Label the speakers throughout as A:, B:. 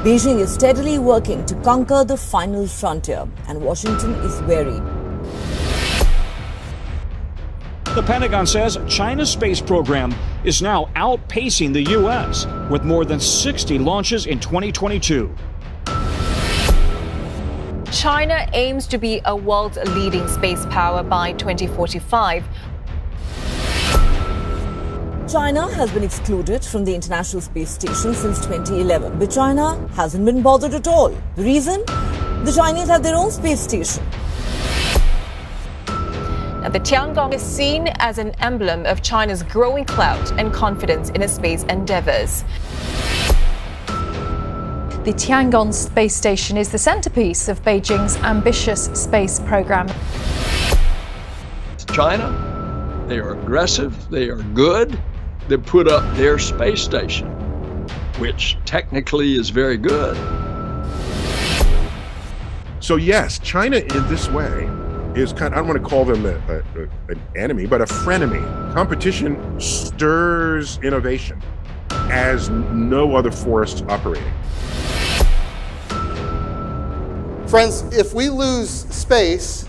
A: Beijing is steadily working to conquer the final frontier, and Washington is wary.
B: The Pentagon says China's space program is now outpacing the U.S. with more than 60 launches in 2022.
C: China aims to be a world's leading space power by 2045.
A: China has been excluded from the International Space Station since 2011, but China hasn't been bothered at all. The reason? The Chinese have their own space station.
C: Now, the Tiangong is seen as an emblem of China's growing clout and confidence in its space endeavors.
D: The Tiangong space station is the centerpiece of Beijing's ambitious space program.
E: China, they are aggressive, they are good. They put up their space station, which technically is very good.
F: So yes, China in this way is kind of, I don't want to call them an enemy, but a frenemy. Competition stirs innovation as no other force operating.
G: Friends, if we lose space,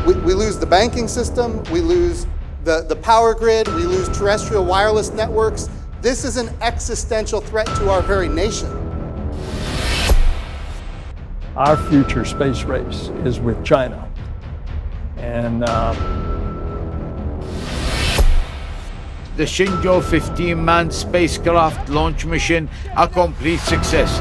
G: we lose the banking system, we lose the power grid, we lose terrestrial wireless networks. This is an existential threat to our very nation.
H: Our future space race is with China. And
I: the Shenzhou 15-man spacecraft launch mission a complete success.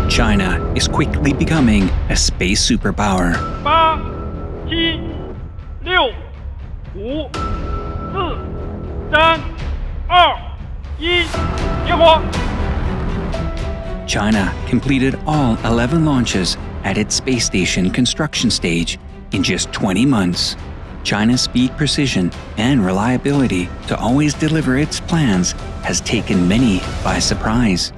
J: China is quickly becoming a space superpower.
K: 8、7、6、5、4、3、2、1，点火！
J: China completed all 11 launches at its space station construction stage in just 20 months. China's speed, precision, and reliability to always deliver its plans has taken many by surprise.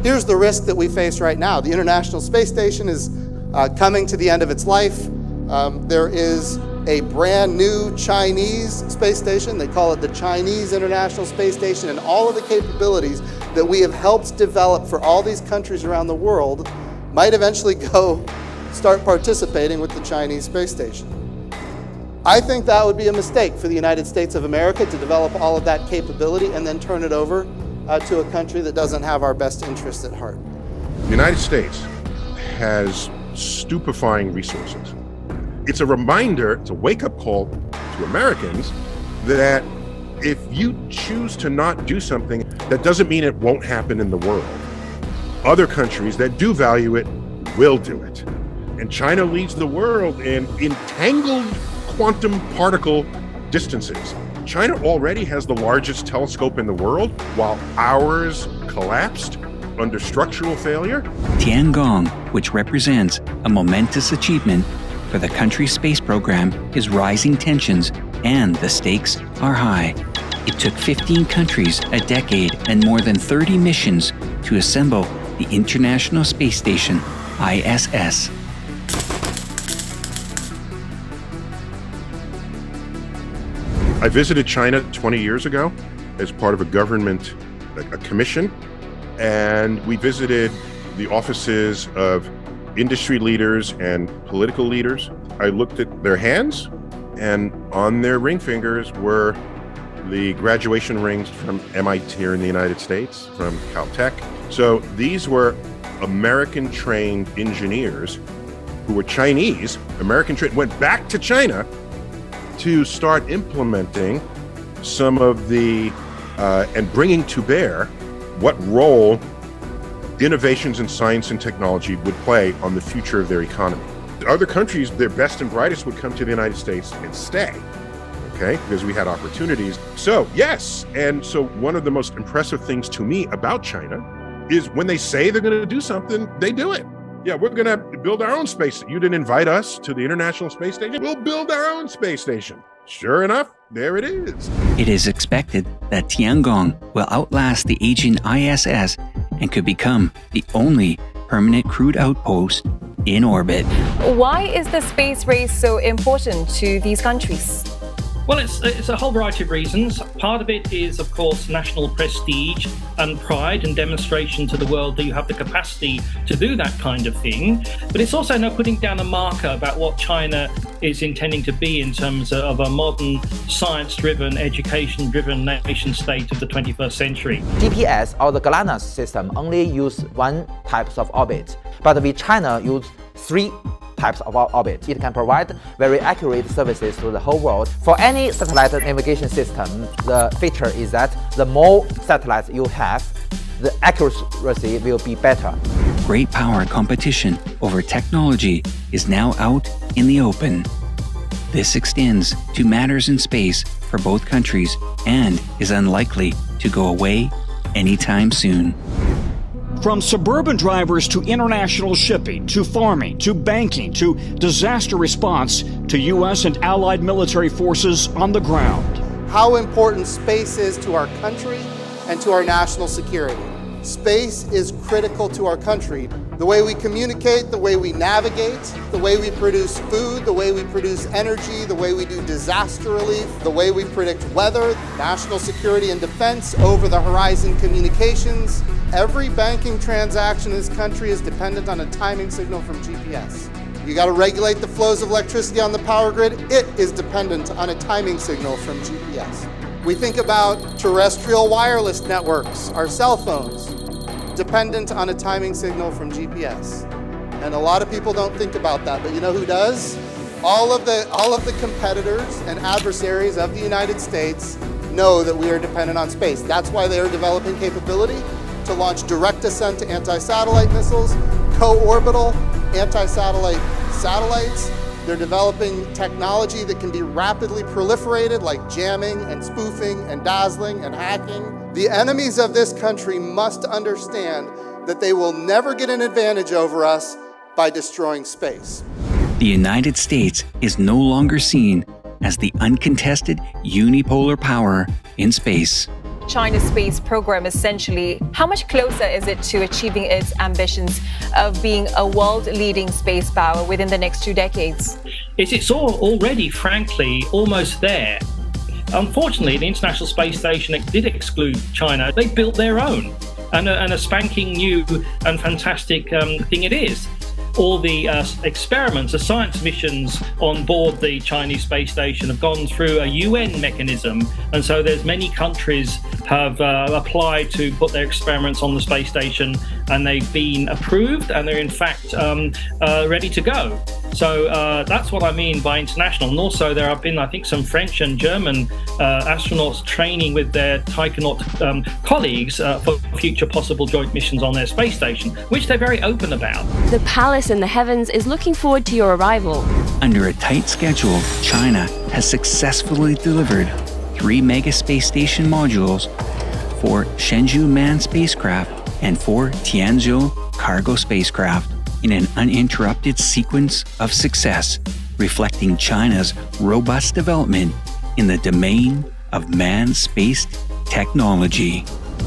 G: Here's the risk that we face right now. The International Space Station is coming to the end of its life. There is a brand new Chinese space station. They call it the Chinese International Space Station, and all of the capabilities that we have helped develop for all these countries around the world might eventually go start participating with the Chinese space station. I think that would be a mistake for the United States of America to develop all of that capability and then turn it over to a country that doesn't have our best interests at heart.
F: The United States has stupefying resources. It's a reminder, it's a wake-up call to Americans that if you choose to not do something, that doesn't mean it won't happen in the world. Other countries that do value it will do it. And China leads the world in entangled quantum particle distances. China already has the largest telescope in the world, while ours collapsed under structural failure.
J: Tiangong, which represents a momentous achievement for the country's space program, is rising tensions and the stakes are high. It took 15 countries, a decade, and more than 30 missions to assemble the International Space Station, ISS.
F: I visited China 20 years ago as part of a government, a commission, and we visited the offices of industry leaders and political leaders. I looked at their hands, and on their ring fingers were the graduation rings from MIT here in the United States, from Caltech. So these were American-trained engineers who were Chinese, American-trained, went back to China to start implementing some of the, and bringing to bear what role innovations in science and technology would play on the future of their economy. Other countries, their best and brightest would come to the United States and stay, okay, because we had opportunities. So, yes, and so one of the most impressive things to me about China is when they say they're going to do something, they do it. Yeah, we're going to build our own space. You didn't invite us to the International Space Station. We'll build our own space station. Sure enough, there it is.
J: It is expected that Tiangong will outlast the aging ISS and could become the only permanent crewed outpost in orbit.
C: Why is the space race so important to these countries?
L: Well, it's a whole variety of reasons. Part of it is, of course, national prestige and pride and demonstration to the world that you have the capacity to do that kind of thing. But it's also putting down a marker about what China is intending to be in terms of a modern, science-driven, education-driven nation state of the 21st century.
M: GPS or the GLONASS system only use one type of orbit, but with China use three types of orbit. It can provide very accurate services to the whole world. For any satellite navigation system, the feature is that the more satellites you have, the accuracy will be better.
J: Great power competition over technology is now out in the open. This extends to matters in space for both countries and is unlikely to go away anytime soon.
B: From suburban drivers to international shipping, to farming, to banking, to disaster response, to U.S. and allied military forces on the ground.
G: How important space is to our country and to our national security. Space is critical to our country. The way we communicate, the way we navigate, the way we produce food, the way we produce energy, the way we do disaster relief, the way we predict weather, national security and defense, over-the-horizon communications. Every banking transaction in this country is dependent on a timing signal from GPS. You got to regulate the flows of electricity on the power grid. It is dependent on a timing signal from GPS. We think about terrestrial wireless networks, our cell phones, dependent on a timing signal from GPS. And a lot of people don't think about that, but you know who does? All of the competitors and adversaries of the United States know that we are dependent on space. That's why they are developing capability to launch direct descent to anti-satellite missiles, co-orbital anti-satellite satellites. They're developing technology that can be rapidly proliferated, like jamming and spoofing and dazzling and hacking. The enemies of this country must understand that they will never get an advantage over us by destroying space.
J: The United States is no longer seen as the uncontested unipolar power in space.
C: China's space program essentially, how much closer is it to achieving its ambitions of being a world-leading space power within the next 2 decades?
L: It's already, frankly, almost there. Unfortunately, the International Space Station did exclude China. They built their own, and a spanking new and fantastic thing it is. All the experiments, the science missions on board the Chinese space station have gone through a UN mechanism, and so there's many countries have applied to put their experiments on the space station, and they've been approved, and they're in fact ready to go. So that's what I mean by international. And also there have been, I think, some French and German astronauts training with their Taikonaut colleagues for future possible joint missions on their space station, which they're very open about.
N: The palace in the heavens is looking forward to your arrival.
J: Under a tight schedule, China has successfully delivered 3 mega space station modules, 4 Shenzhou manned spacecraft, and 4 Tianzhou cargo spacecraft in an uninterrupted sequence of success, reflecting China's robust development in the domain of manned space technology.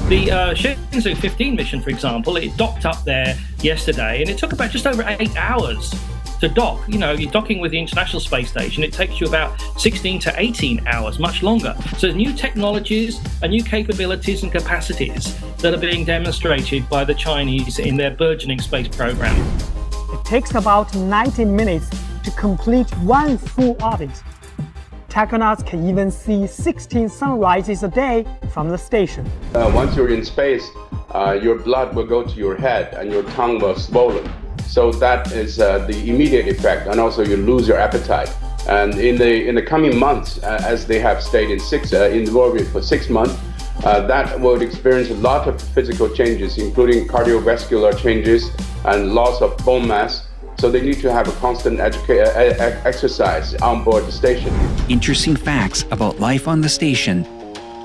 L: The Shenzhou 15 mission, for example, it docked up there yesterday, and it took about just over 8 hours to dock. You know, you're docking with the International Space Station, it takes you about 16 to 18 hours, much longer. So new technologies and new capabilities and capacities that are being demonstrated by the Chinese in their burgeoning space program.
O: It takes about 90 minutes to complete one full orbit. Taikonauts can even see 16 sunrises a day from the station.
P: Once you're in space, your blood will go to your head and your tongue will swollen. So that is the immediate effect, and also you lose your appetite. And in the coming months, as they have stayed in orbit for 6 months, that would experience a lot of physical changes, including cardiovascular changes and loss of bone mass. So they need to have a constant exercise on board the station.
J: Interesting facts about life on the station.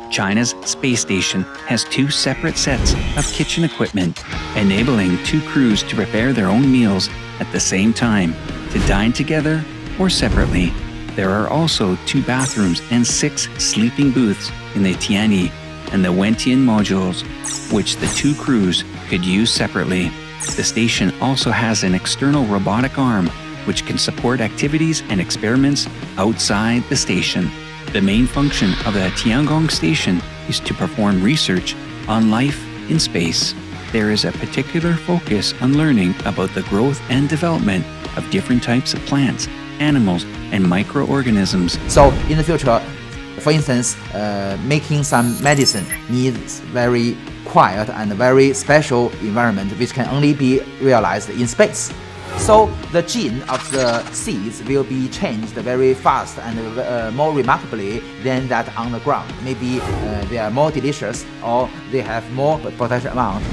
J: China's space station has 2 separate sets of kitchen equipment, enabling 2 crews to prepare their own meals at the same time, to dine together or separately. There are also 2 bathrooms and 6 sleeping booths in the Tianyi and the Wentian modules, which the 2 crews could use separately. The station also has an external robotic arm, which can support activities and experiments outside the station. The main function of the Tiangong station is to perform research on life in space. There is a particular focus on learning about the growth and development of different types of plants, animals, and microorganisms.
M: So in the future, for instance, making some medicine needs very quiet and very special environment which can only be realized in space. So the gene of the seeds will be changed very fast and more remarkably than that on the ground. Maybe they are more delicious or they have more potential amount.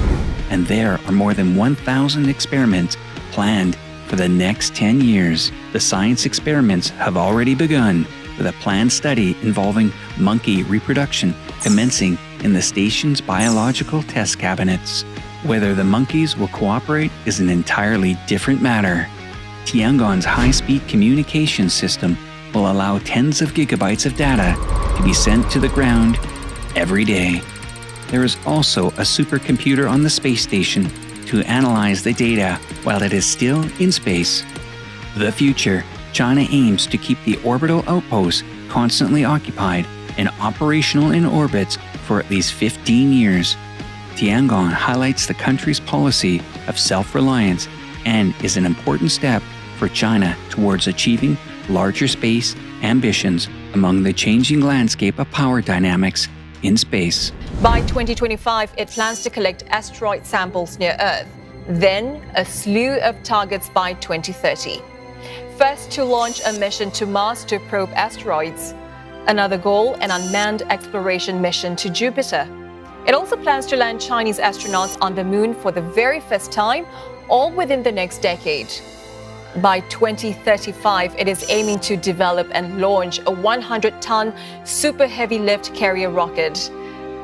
J: And there are more than 1,000 experiments planned for the next 10 years. The science experiments have already begun, with a planned study involving monkey reproduction commencing in the station's biological test cabinets. Whether the monkeys will cooperate is an entirely different matter. Tiangong's high-speed communication system will allow tens of gigabytes of data to be sent to the ground every day. There is also a supercomputer on the space station to analyze the data while it is still in space. The future, China aims to keep the orbital outposts constantly occupied and operational in orbits for at least 15 years. Tiangong highlights the country's policy of self-reliance and is an important step for China towards achieving larger space ambitions among the changing landscape of power dynamics in space.
C: By 2025, it plans to collect asteroid samples near Earth, then a slew of targets by 2030. First to launch a mission to Mars to probe asteroids. Another goal, an unmanned exploration mission to Jupiter. It also plans to land Chinese astronauts on the moon for the very first time, all within the next decade. By 2035, it is aiming to develop and launch a 100-ton super heavy lift carrier rocket.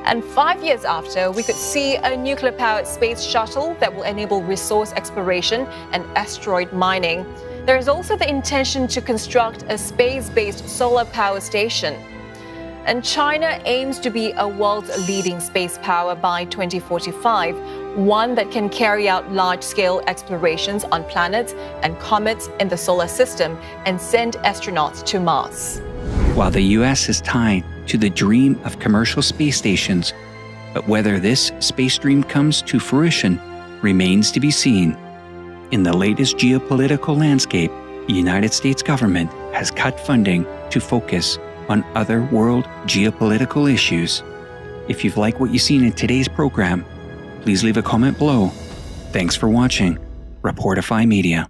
C: And 5 years after, we could see a nuclear-powered space shuttle that will enable resource exploration and asteroid mining. There is also the intention to construct a space-based solar power station. And China aims to be a world's leading space power by 2045, one that can carry out large-scale explorations on planets and comets in the solar system and send astronauts to Mars.
J: While the US is tied to the dream of commercial space stations, but whether this space dream comes to fruition remains to be seen. In the latest geopolitical landscape, the United States government has cut funding to focus on other world geopolitical issues. If you've liked what you've seen in today's program, please leave a comment below. Thanks for watching Reportify Media.